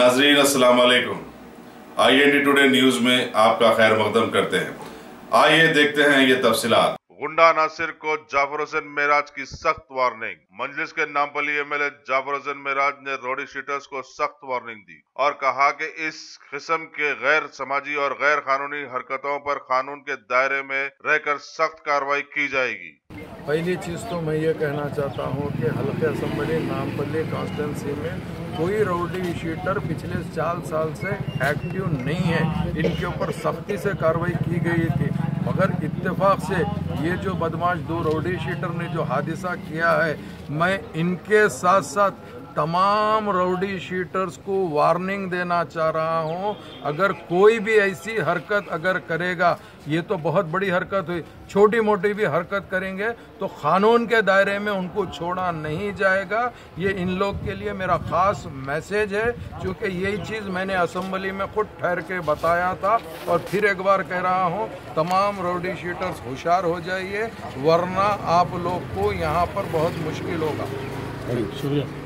नाजरीन अस्सलाम वालेकुम। IND टुडे न्यूज में आपका खैर मकदम करते हैं। आइए देखते हैं ये तफसीलात। गुंडा नासिर को जाफर हुसैन मेराज की सख्त वार्निंग। मजलिस के नामपली MLA जाफर हुसैन मेराज ने रोडी शीटर्स को सख्त वार्निंग दी और कहा कि इस किस्म के गैर समाजी और गैर कानूनी हरकतों पर कानून के दायरे में रहकर सख्त कार्रवाई की जाएगी। पहली चीज़ तो मैं ये कहना चाहता हूँ कि हल्के असम्बली नामपल्ली कॉन्स्टिट्यूंसी में कोई राउडी शीटर पिछले 4 साल से एक्टिव नहीं है। इनके ऊपर सख्ती से कार्रवाई की गई थी, मगर इत्तेफाक से ये जो बदमाश 2 राउडी शीटर ने जो हादसा किया है, मैं इनके साथ साथ तमाम राउडी शीटर्स को वार्निंग देना चाह रहा हूं। अगर कोई भी ऐसी हरकत अगर करेगा, ये तो बहुत बड़ी हरकत हुई, छोटी मोटी भी हरकत करेंगे तो कानून के दायरे में उनको छोड़ा नहीं जाएगा। ये इन लोग के लिए मेरा खास मैसेज है, क्योंकि यही चीज़ मैंने असेंबली में खुद ठहर के बताया था और फिर एक बार कह रहा हूँ, तमाम राउडी शीटर्स होशियार हो जाइए, वरना आप लोग को यहाँ पर बहुत मुश्किल होगा। शुक्रिया।